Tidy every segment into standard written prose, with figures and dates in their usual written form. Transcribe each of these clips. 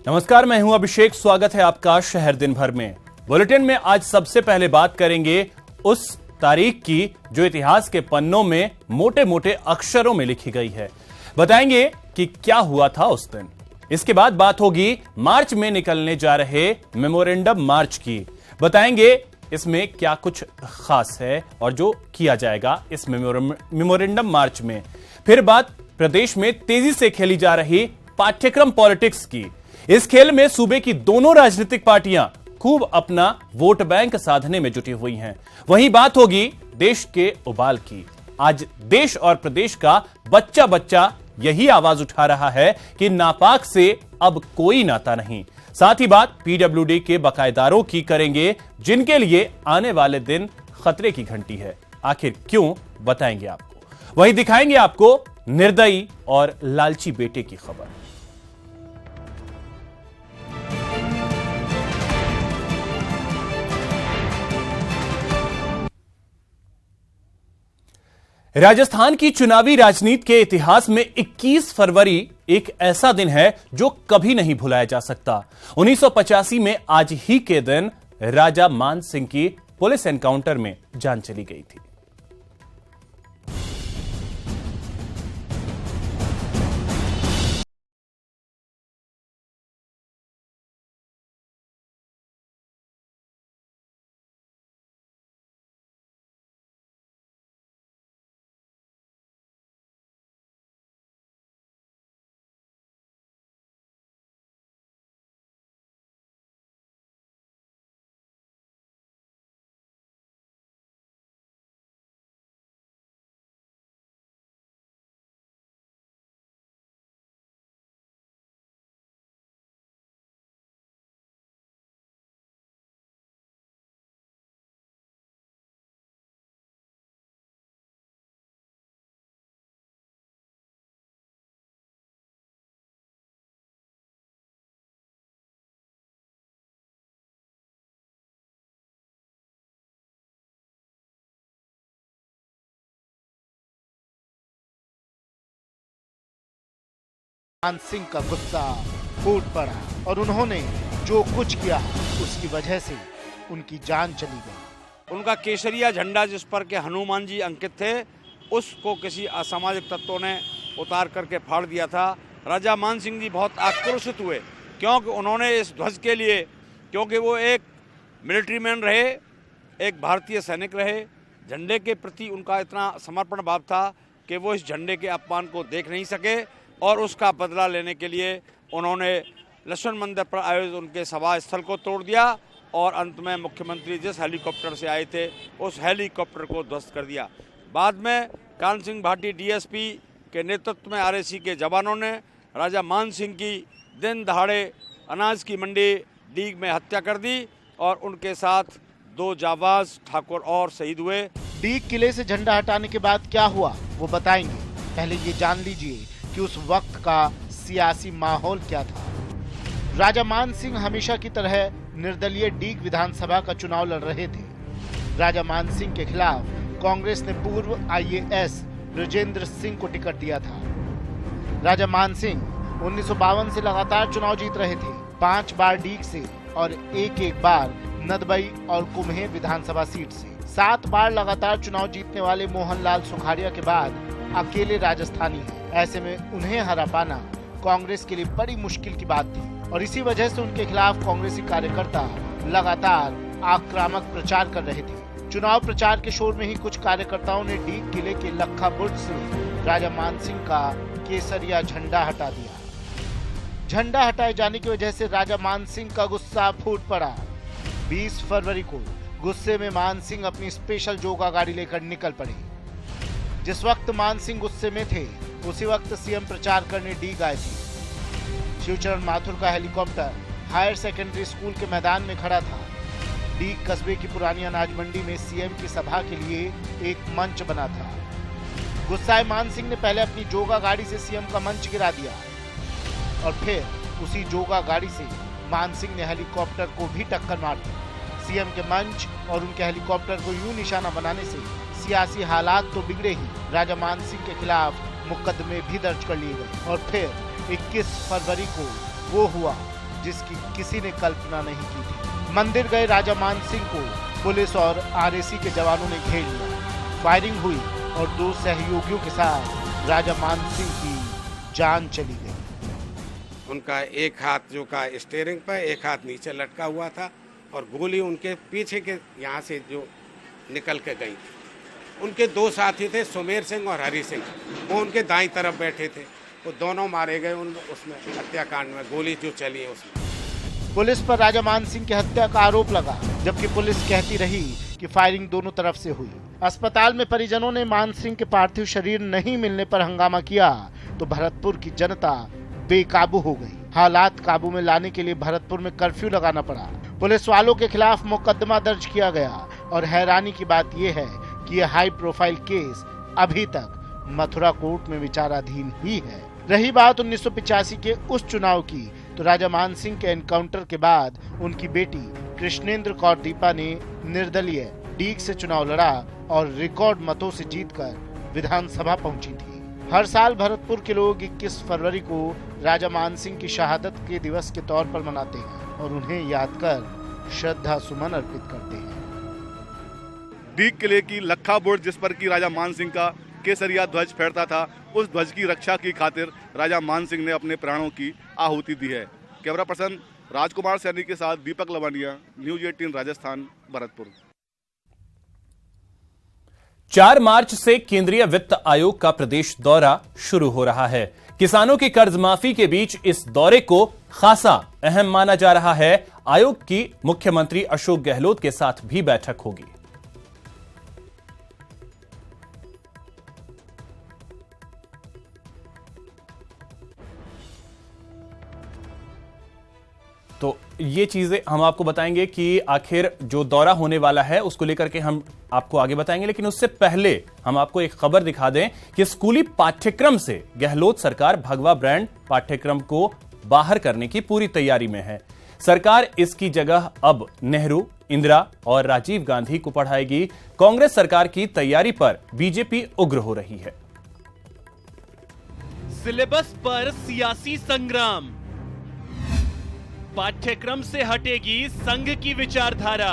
नमस्कार, मैं हूं अभिषेक। स्वागत है आपका शहर दिन भर में। बुलेटिन में आज सबसे पहले बात करेंगे उस तारीख की जो इतिहास के पन्नों में मोटे मोटे अक्षरों में लिखी गई है। बताएंगे कि क्या हुआ था उस दिन। इसके बाद बात होगी मार्च में निकलने जा रहे मेमोरेंडम मार्च की। बताएंगे इसमें क्या कुछ खास है और जो किया जाएगा इस मेमोरेंडम मार्च में। फिर बात प्रदेश में तेजी से खेली जा रही पाठ्यक्रम पॉलिटिक्स की। इस खेल में सूबे की दोनों राजनीतिक पार्टियां खूब अपना वोट बैंक साधने में जुटी हुई हैं। वहीं बात होगी देश के उबाल की। आज देश और प्रदेश का बच्चा बच्चा यही आवाज उठा रहा है कि नापाक से अब कोई नाता नहीं। साथ ही बात पीडब्ल्यूडी के बकायेदारों की करेंगे, जिनके लिए आने वाले दिन खतरे की घंटी है। आखिर क्यों, बताएंगे आपको। वहीं दिखाएंगे आपको निर्दयी और लालची बेटे की खबर। राजस्थान की चुनावी राजनीति के इतिहास में 21 फरवरी एक ऐसा दिन है जो कभी नहीं भुलाया जा सकता। 1985 में आज ही के दिन राजा मान सिंह की पुलिस एनकाउंटर में जान चली गई थी। मान सिंह का गुस्सा फूट पड़ा और उन्होंने जो कुछ किया उसकी वजह से उनकी जान चली गई। उनका केसरिया झंडा जिस पर के हनुमान जी अंकित थे, उसको किसी असामाजिक तत्वों ने उतार करके फाड़ दिया था। राजा मान सिंह जी बहुत आक्रोशित हुए क्योंकि उन्होंने इस ध्वज के लिए, क्योंकि वो एक मिलिट्री मैन रहे, एक भारतीय सैनिक रहे, झंडे के प्रति उनका इतना समर्पण भाव था कि वो इस झंडे के अपमान को देख नहीं सके और उसका बदला लेने के लिए उन्होंने लक्ष्मण मंदिर पर आयोजित उनके सभा स्थल को तोड़ दिया और अंत में मुख्यमंत्री जिस हेलीकॉप्टर से आए थे उस हेलीकॉप्टर को ध्वस्त कर दिया। बाद में कान सिंह भाटी डीएसपी के नेतृत्व में आरएसी के जवानों ने राजा मान सिंह की दिन दहाड़े अनाज की मंडी डीग में हत्या कर दी और उनके साथ 2 जाबाज ठाकुर और शहीद हुए। डीग किले से झंडा हटाने के बाद क्या हुआ वो बताएंगे। पहले ये जान लीजिए कि उस वक्त का सियासी माहौल क्या था। राजा मान सिंह हमेशा की तरह निर्दलीय डीग विधानसभा का चुनाव लड़ रहे थे। राजा मान सिंह के खिलाफ कांग्रेस ने पूर्व आईएएस ब्रजेंद्र सिंह को टिकट दिया था। राजा मान सिंह 1952 से लगातार चुनाव जीत रहे थे, 5 बार डीग से और एक बार नदबई और कुम्हेर विधानसभा सीट से। 7 बार लगातार चुनाव जीतने वाले मोहनलाल सुखाड़िया के बाद अकेले राजस्थानी हैं। ऐसे में उन्हें हरा पाना कांग्रेस के लिए बड़ी मुश्किल की बात थी और इसी वजह से उनके खिलाफ कांग्रेसी कार्यकर्ता लगातार आक्रामक प्रचार कर रहे थे। चुनाव प्रचार के शोर में ही कुछ कार्यकर्ताओं ने डीग किले के लखा बुर्ज से राजा मान सिंह का केसरिया झंडा हटा दिया। झंडा हटाए जाने की वजह से राजा मान सिंह का गुस्सा फूट पड़ा। 20 फरवरी को गुस्से में मान सिंह अपनी स्पेशल जोगा गाड़ी लेकर निकल पड़े। जिस वक्त मान सिंह गुस्से में थे उसी वक्त सीएम प्रचार करने डीग आए थे। शिवचरण माथुर का हेलीकॉप्टर हायर सेकेंडरी स्कूल के मैदान में खड़ा था। डीग कस्बे की पुरानी अनाज मंडी में सीएम की सभा के लिए एक मंच बना था। गुस्साए मान सिंह ने पहले अपनी जोगा गाड़ी से सीएम का मंच गिरा दिया और फिर उसी जोगा गाड़ी से मान सिंह ने हेलीकॉप्टर को भी टक्कर मार दी। सीएम के मंच और उनके हेलीकॉप्टर को यूं निशाना बनाने से सियासी हालात तो बिगड़े ही, राजा मान सिंह के खिलाफ मुकदमे भी दर्ज कर लिए गए और फिर 21 फरवरी को वो हुआ जिसकी किसी ने कल्पना नहीं की थी। मंदिर गए राजा मान सिंह को पुलिस और आरएसी के जवानों ने घेर लिया। फायरिंग हुई और 2 सहयोगियों के साथ राजा मान सिंह की जान चली गई। उनका एक हाथ जो का स्टीयरिंग पर, एक हाथ नीचे लटका हुआ था और गोली उनके पीछे के यहाँ से जो निकल के गई थी। उनके 2 साथी थे, सुमेर सिंह और हरी सिंह, वो उनके दाईं तरफ बैठे थे। वो दोनों मारे गए उसमें हत्याकांड में, गोली जो चली है उसमें। पुलिस पर राजा मान सिंह की हत्या का आरोप लगा, जबकि पुलिस कहती रही कि फायरिंग दोनों तरफ से हुई। अस्पताल में परिजनों ने मान सिंह के पार्थिव शरीर नहीं मिलने पर हंगामा किया तो भरतपुर की जनता बेकाबू हो गई। हालात काबू में लाने के लिए भरतपुर में कर्फ्यू लगाना पड़ा। पुलिस वालों के खिलाफ मुकदमा दर्ज किया गया और हैरानी की बात यह है कि यह हाई प्रोफाइल केस अभी तक मथुरा कोर्ट में विचाराधीन ही है। रही बात 1985 के उस चुनाव की, तो राजा मान सिंह के एनकाउंटर के बाद उनकी बेटी कृष्णेंद्र कौर दीपा ने निर्दलीय डीग से चुनाव लड़ा और रिकॉर्ड मतों से जीतकर विधानसभा पहुंची थी। हर साल भरतपुर के लोग 21 फरवरी को राजा मान सिंह की शहादत के दिवस के तौर पर मनाते हैं और उन्हें याद कर श्रद्धा सुमन अर्पित करते हैं। डीग किले की लखा बुर्ज, जिस पर की राजा मान सिंह का केसरिया ध्वज फहरता था, उस ध्वज की रक्षा की खातिर राजा मान सिंह ने अपने प्राणों की आहुति दी है। कैमरा पर्सन राजकुमार सैनी के साथ दीपक लवानिया, न्यूज 18 राजस्थान, भरतपुर। 4 मार्च से केंद्रीय वित्त आयोग का प्रदेश दौरा शुरू हो रहा है। किसानों की कर्ज माफी के बीच इस दौरे को खासा अहम माना जा रहा है। आयोग की मुख्यमंत्री अशोक गहलोत के साथ भी बैठक होगी। तो ये चीजें हम आपको बताएंगे कि आखिर जो दौरा होने वाला है उसको लेकर के हम आपको आगे बताएंगे, लेकिन उससे पहले हम आपको एक खबर दिखा दें कि स्कूली पाठ्यक्रम से गहलोत सरकार भगवा ब्रांड पाठ्यक्रम को बाहर करने की पूरी तैयारी में है। सरकार इसकी जगह अब नेहरू, इंदिरा और राजीव गांधी को पढ़ाएगी। कांग्रेस सरकार की तैयारी पर बीजेपी उग्र हो रही है। सिलेबस पर सियासी संग्राम, पाठ्यक्रम से हटेगी संघ की विचारधारा।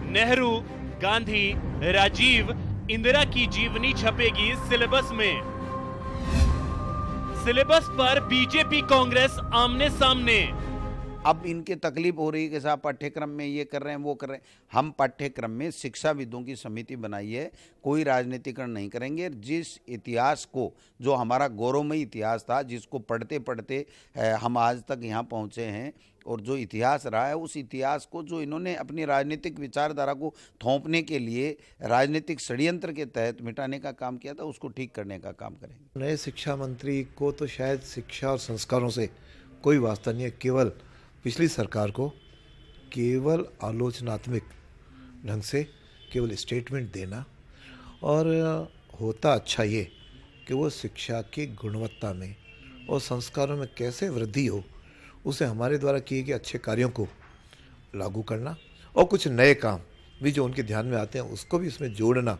नेहरू, गांधी, राजीव, इंदिरा की जीवनी छपेगी सिलेबस में। सिलेबस पर बीजेपी कांग्रेस आमने सामने। अब इनके तकलीफ हो रही है कि साहब पाठ्यक्रम में ये कर रहे हैं, वो कर रहे हैं। हम पाठ्यक्रम में शिक्षाविदों की समिति बनाई है, कोई राजनीतिकरण नहीं करेंगे। जिस इतिहास को, जो हमारा गौरवमयी इतिहास था, जिसको पढ़ते पढ़ते हम आज तक यहाँ पहुँचे हैं, और जो इतिहास रहा है, उस इतिहास को जो इन्होंने अपनी राजनीतिक विचारधारा को थोपने के लिए राजनीतिक षड्यंत्र के तहत मिटाने का काम किया था, उसको ठीक करने का काम करेंगे। नए शिक्षा मंत्री को तो शायद शिक्षा और संस्कारों से कोई वास्ता नहीं है। केवल पिछली सरकार को केवल आलोचनात्मक ढंग से केवल स्टेटमेंट देना, और होता अच्छा ये कि वो शिक्षा की गुणवत्ता में और संस्कारों में कैसे वृद्धि हो, उसे हमारे द्वारा किए गए अच्छे कार्यों को लागू करना, और कुछ नए काम भी जो उनके ध्यान में आते हैं उसको भी इसमें जोड़ना,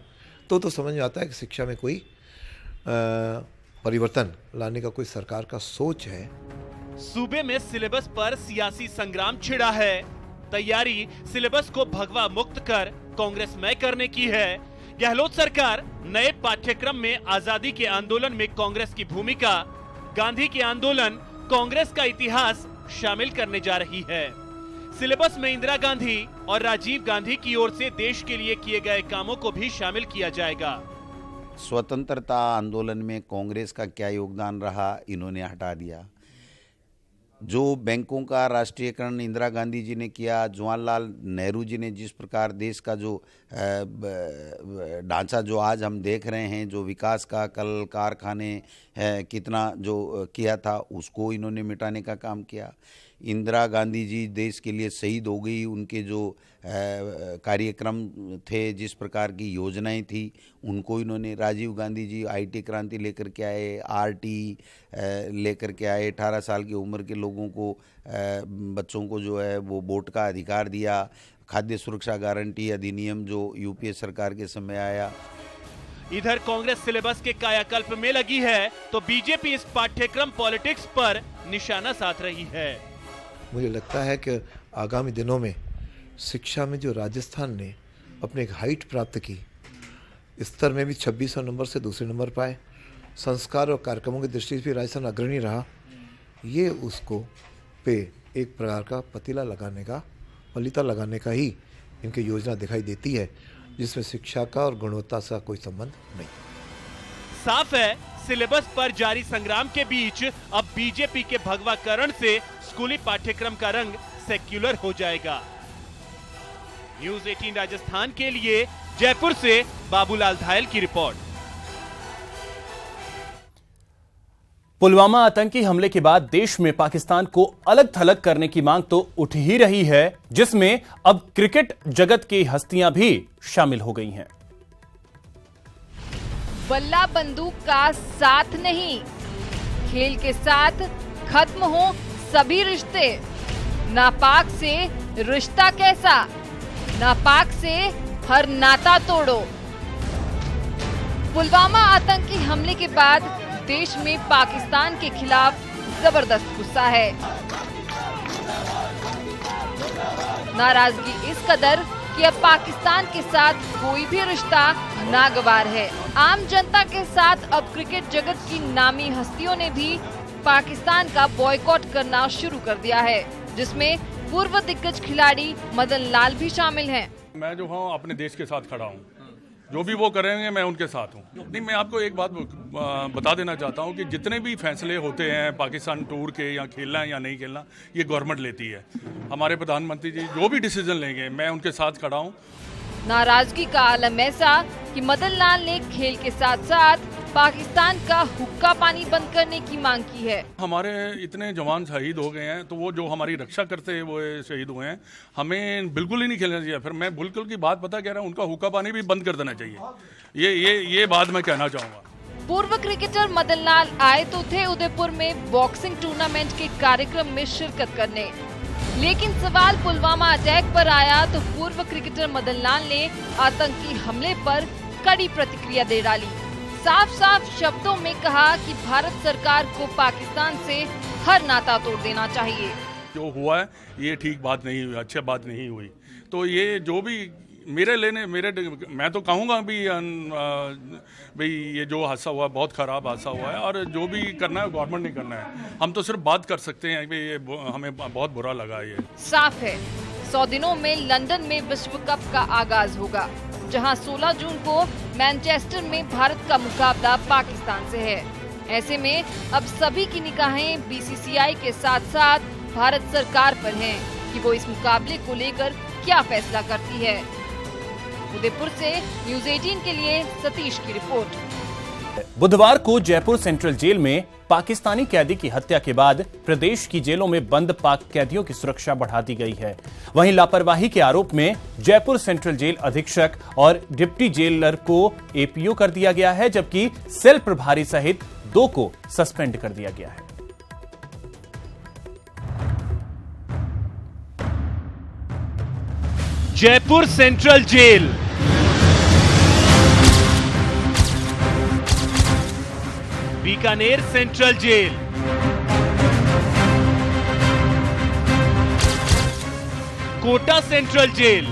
तो समझ में आता है कि शिक्षा में कोई परिवर्तन लाने का कोई सरकार का सोच है। सूबे में सिलेबस पर सियासी संग्राम छिड़ा है। तैयारी सिलेबस को भगवा मुक्त कर कांग्रेसमय करने की है। गहलोत सरकार नए पाठ्यक्रम में आजादी के आंदोलन में कांग्रेस की भूमिका, गांधी के आंदोलन, कांग्रेस का इतिहास शामिल करने जा रही है। सिलेबस में इंदिरा गांधी और राजीव गांधी की ओर से देश के लिए किए गए कामों को भी शामिल किया जाएगा। स्वतंत्रता आंदोलन में कांग्रेस का क्या योगदान रहा, इन्होंने हटा दिया। जो बैंकों का राष्ट्रीयकरण इंदिरा गांधी जी ने किया, जवाहरलाल नेहरू जी ने जिस प्रकार देश का जो ढांचा जो आज हम देख रहे हैं, जो विकास का, कल कारखाने कितना जो किया था, उसको इन्होंने मिटाने का काम किया। इंदिरा गांधी जी देश के लिए शहीद हो गई, उनके जो कार्यक्रम थे, जिस प्रकार की योजनाएं थी, उनको इन्होंने, राजीव गांधी जी IT क्रांति लेकर के आए, RT लेकर के आए, 18 साल की उम्र के लोगों को, बच्चों को जो है वो वोट का अधिकार दिया। खाद्य सुरक्षा गारंटी अधिनियम जो UPA सरकार के समय आया। इधर कांग्रेस सिलेबस के कायाकल्प में लगी है तो बीजेपी इस पाठ्यक्रम पॉलिटिक्स पर निशाना साध रही है। मुझे लगता है कि आगामी दिनों में शिक्षा में जो राजस्थान ने अपने एक हाइट प्राप्त की, स्तर में भी 2600 नंबर से दूसरे नंबर पाए, संस्कार और कार्यक्रमों की दृष्टि से भी राजस्थान अग्रणी रहा, ये उसको पे एक प्रकार का पतीला लगाने का, पलीता लगाने का ही इनकी योजना दिखाई देती है, जिसमें शिक्षा का और गुणवत्ता से कोई संबंध नहीं। साफ है, सिलेबस पर जारी संग्राम के बीच अब बीजेपी के भगवाकरण से स्कूली पाठ्यक्रम का रंग सेक्युलर हो जाएगा। न्यूज़ 18 राजस्थान के लिए जयपुर से बाबूलाल धायल की रिपोर्ट। पुलवामा आतंकी हमले के बाद देश में पाकिस्तान को अलग थलग करने की मांग तो उठ ही रही है, जिसमें अब क्रिकेट जगत की हस्तियां भी शामिल हो गई हैं। बल्ला बंदूक का साथ नहीं, खेल के साथ खत्म हो सभी रिश्ते। नापाक से रिश्ता कैसा, नापाक से हर नाता तोड़ो। पुलवामा आतंकी हमले के बाद देश में पाकिस्तान के खिलाफ जबरदस्त गुस्सा है। नाराजगी इस कदर कि अब पाकिस्तान के साथ कोई भी रिश्ता नागवार है। आम जनता के साथ अब क्रिकेट जगत की नामी हस्तियों ने भी पाकिस्तान का बॉयकॉट करना शुरू कर दिया है, जिसमें पूर्व दिग्गज खिलाड़ी मदन लाल भी शामिल हैं। मैं जो हूँ अपने देश के साथ खड़ा हूँ, जो भी वो करेंगे मैं उनके साथ हूँ। नहीं, मैं आपको एक बात बता देना चाहता हूँ कि जितने भी फैसले होते हैं पाकिस्तान टूर के, या खेलना है या नहीं खेलना, ये गवर्नमेंट लेती है। हमारे प्रधानमंत्री जी जो भी डिसीजन लेंगे मैं उनके साथ खड़ा हूँ। नाराजगी का आलम ऐसा कि मदन लाल ने खेल के साथ साथ पाकिस्तान का हुक्का पानी बंद करने की मांग की है। हमारे इतने जवान शहीद हो गए हैं, तो वो जो हमारी रक्षा करते हैं वो शहीद हुए हैं, हमें बिल्कुल ही नहीं खेलना चाहिए। फिर मैं बिल्कुल की बात पता कह रहा हूँ, उनका हुक्का पानी भी बंद कर देना चाहिए। ये बात मैं कहना चाहूँगा। पूर्व क्रिकेटर मदन लाल आए तो थे उदयपुर में बॉक्सिंग टूर्नामेंट के कार्यक्रम में शिरकत करने, लेकिन सवाल पुलवामा अटैक पर आया तो पूर्व क्रिकेटर मदन लाल ने आतंकी हमले पर कड़ी प्रतिक्रिया दे डाली। साफ साफ शब्दों में कहा कि भारत सरकार को पाकिस्तान से हर नाता तोड़ देना चाहिए। जो हुआ है ये ठीक बात नहीं हुई, अच्छी बात नहीं हुई। तो ये जो भी मैं तो कहूँगा भाई ये जो हादसा हुआ बहुत खराब हादसा हुआ है, और जो भी करना है गवर्नमेंट ने करना है। हम तो सिर्फ बात कर सकते हैं कि ये हमें बहुत बुरा लगा। ये साफ है 100 दिनों में लंदन में विश्व कप का आगाज होगा, जहां 16 जून को मैनचेस्टर में भारत का मुकाबला पाकिस्तान से है। ऐसे में अब सभी की निगाहें बीसीसीआई के साथ साथ भारत सरकार पर हैं कि वो इस मुकाबले को लेकर क्या फैसला करती है। उदयपुर से न्यूज़ 18 के लिए सतीश की रिपोर्ट। बुधवार को जयपुर सेंट्रल जेल में पाकिस्तानी कैदी की हत्या के बाद प्रदेश की जेलों में बंद पाक कैदियों की सुरक्षा बढ़ा दी गई है। वहीं लापरवाही के आरोप में जयपुर सेंट्रल जेल अधीक्षक और डिप्टी जेलर को एपीओ कर दिया गया है, जबकि सेल प्रभारी सहित 2 को सस्पेंड कर दिया गया है। Jaipur central jail Bikaner central jail, Kota central jail,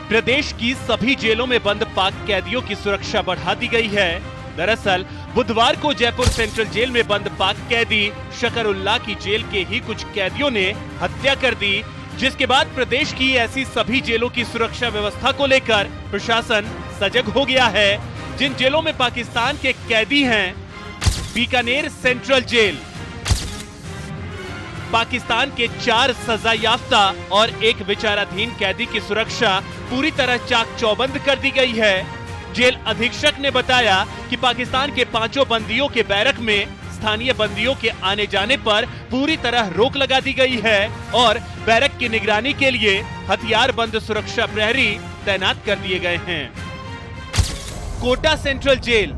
प्रदेश की सभी जेलों में बंद पाक कैदियों की सुरक्षा बढ़ा दी गई है। दरअसल बुधवार को जयपुर सेंट्रल जेल में बंद पाक कैदी शकरुल्लाह की जेल के ही कुछ कैदियों ने हत्या कर दी, जिसके बाद प्रदेश की ऐसी सभी जेलों की सुरक्षा व्यवस्था को लेकर प्रशासन सजग हो गया है। जिन जेलों में पाकिस्तान के कैदी हैं, बीकानेर सेंट्रल जेल, पाकिस्तान के 4 सजा याफ्ता और 1 विचाराधीन कैदी की सुरक्षा पूरी तरह चाक चौबंद कर दी गई है। जेल अधीक्षक ने बताया कि पाकिस्तान के 5 बंदियों के बैरक में स्थानीय बंदियों के आने जाने पर पूरी तरह रोक लगा दी गई है और बैरक की निगरानी के लिए हथियार बंद सुरक्षा प्रहरी तैनात कर दिए गए हैं। कोटा सेंट्रल जेल,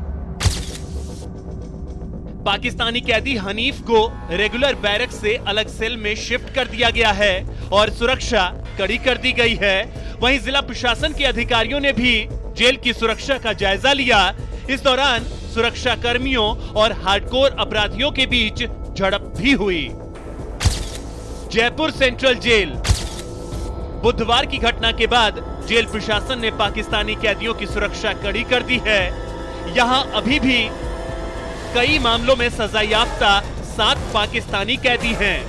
पाकिस्तानी कैदी हनीफ को रेगुलर बैरक से अलग सेल में शिफ्ट कर दिया गया है और सुरक्षा कड़ी कर दी गई है। वहीं जिला प्रशासन के अधिकारियों ने भी जेल की सुरक्षा का जायजा लिया। इस दौरान सुरक्षा कर्मियों और हार्डकोर अपराधियों के बीच झड़प भी हुई। Jaipur central jail. बुधवार की घटना के बाद जेल प्रशासन ने पाकिस्तानी कैदियों की सुरक्षा कड़ी कर दी है। यहां अभी भी कई मामलों में सजायाफ्ता 7 पाकिस्तानी कैदी हैं।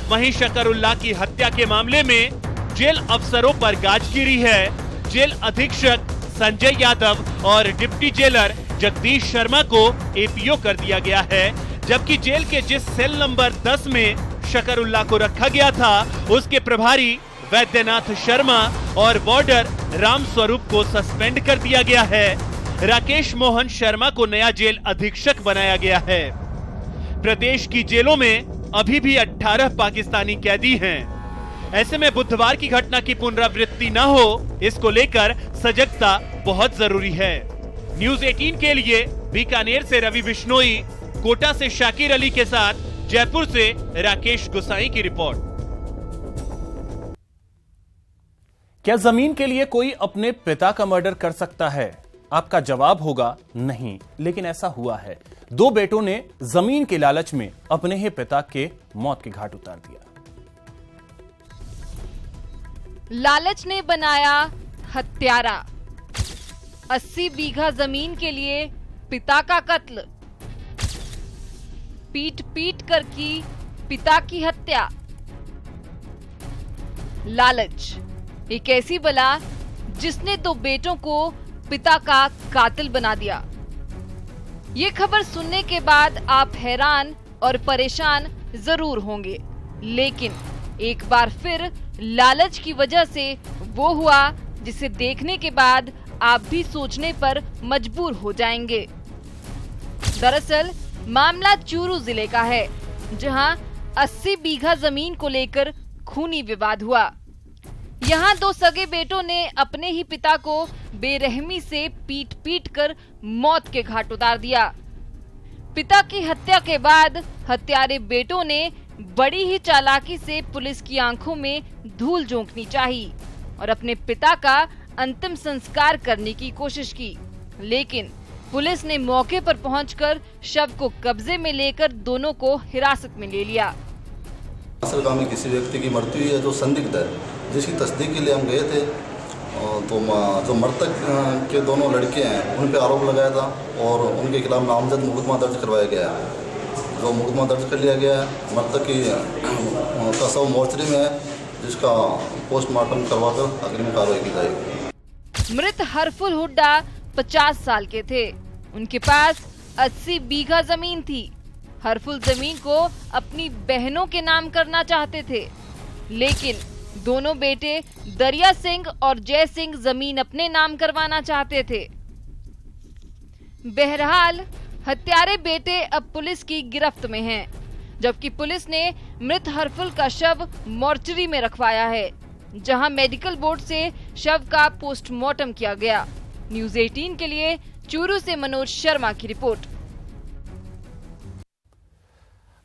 वहीं शकरुल्लाह की हत्या के मामले में जेल अफसरों पर गाज गिरी है। जेल अधीक्षक संजय यादव और डिप्टी जेलर जगदीश शर्मा को एपीओ कर दिया गया है, जबकि जेल के जिस सेल नंबर 10 में शकरुल्लाह को रखा गया था उसके प्रभारी वैद्यनाथ शर्मा और वार्डर राम स्वरूप को सस्पेंड कर दिया गया है। राकेश मोहन शर्मा को नया जेल अधीक्षक बनाया गया है। प्रदेश की जेलों में अभी भी 18 पाकिस्तानी कैदी हैं। ऐसे में बुधवार की घटना की पुनरावृत्ति न हो, इसको लेकर सजगता बहुत जरूरी है। न्यूज 18 के लिए बीकानेर से रवि बिश्नोई, कोटा से शाकिर अली के साथ जयपुर से राकेश गुसाई की रिपोर्ट। क्या जमीन के लिए कोई अपने पिता का मर्डर कर सकता है? आपका जवाब होगा नहीं, लेकिन ऐसा हुआ है। 2 बेटों ने जमीन के लालच में अपने ही पिता के मौत के घाट उतार दिया। लालच ने बनाया हत्यारा। 80 बीघा जमीन के लिए पिता का कत्ल। पीट पीट कर की पिता की हत्या। लालच एक ऐसी बला जिसने 2 बेटों को पिता का कातिल बना दिया। ये खबर सुनने के बाद आप हैरान और परेशान जरूर होंगे, लेकिन एक बार फिर लालच की वजह से वो हुआ जिसे देखने के बाद आप भी सोचने पर मजबूर हो जाएंगे। दरअसल मामला चूरू जिले का है, जहां 80 बीघा जमीन को लेकर खूनी विवाद हुआ। यहाँ 2 सगे बेटों ने अपने ही पिता को बेरहमी से पीट पीट कर मौत के घाट उतार दिया। पिता की हत्या के बाद हत्यारे बेटों ने बड़ी ही चालाकी से पुलिस की आंखों में धूल झोंकनी चाहिए और अपने पिता का अंतिम संस्कार करने की कोशिश की, लेकिन पुलिस ने मौके पर पहुंचकर शव को कब्जे में लेकर दोनों को हिरासत में ले लिया। गांव में किसी व्यक्ति की मृत्यु हुई है जो संदिग्ध है, जिसकी तस्दीक के लिए हम गए थे। तो जो मृतक के दोनों लड़के हैं उन पे आरोप लगाया था और उनके खिलाफ नामजद मुकदमा दर्ज करवाया गया है। जो मुकदमा दर्ज कर लिया गया है, मृतक का शव मोर्चरी में है, जिसका पोस्टमार्टम करवाकर अग्रिम कार्रवाई की जाएगी। मृत हरफुल हुड्डा 50 साल के थे। उनके पास 80 बीघा जमीन थी। हरफुल जमीन को अपनी बहनों के नाम करना चाहते थे, लेकिन दोनों बेटे दरिया सिंह और जय सिंह जमीन अपने नाम करवाना चाहते थे। बहरहाल हत्यारे बेटे अब पुलिस की गिरफ्त में हैं, जबकि पुलिस ने मृत हरफुल का शव मोर्चरी में रखवाया है, जहां मेडिकल बोर्ड से शव का पोस्टमार्टम किया गया। न्यूज 18 के लिए चूरू से मनोज शर्मा की रिपोर्ट।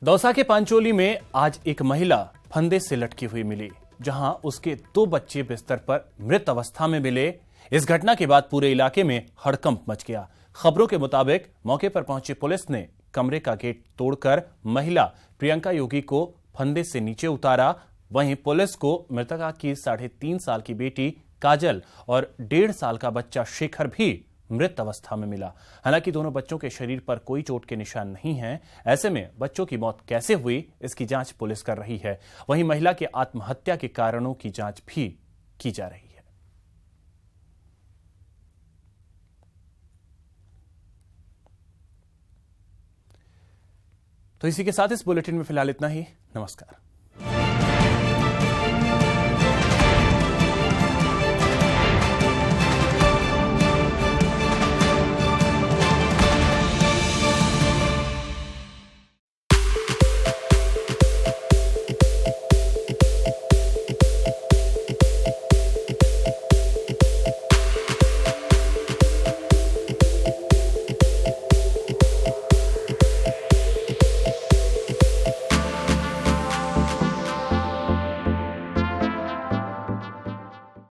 दौसा के पांचोली में आज एक महिला फंदे से लटकी हुई मिली, जहां उसके 2 बच्चे बिस्तर पर मृत अवस्था में मिले। इस घटना के बाद पूरे इलाके में हड़कंप मच गया। खबरों के मुताबिक मौके पर पहुंची पुलिस ने कमरे का गेट तोड़कर महिला प्रियंका योगी को फंदे से नीचे उतारा। वहीं पुलिस को मृतका की 3.5 साल की बेटी काजल और 1.5 साल का बच्चा शेखर भी मृत अवस्था में मिला। हालांकि दोनों बच्चों के शरीर पर कोई चोट के निशान नहीं हैं। ऐसे में बच्चों की मौत कैसे हुई, इसकी जांच पुलिस कर रही है। वहीं महिला के आत्महत्या के कारणों की जांच भी की जा रही है। तो इसी के साथ इस बुलेटिन में फिलहाल इतना ही। नमस्कार।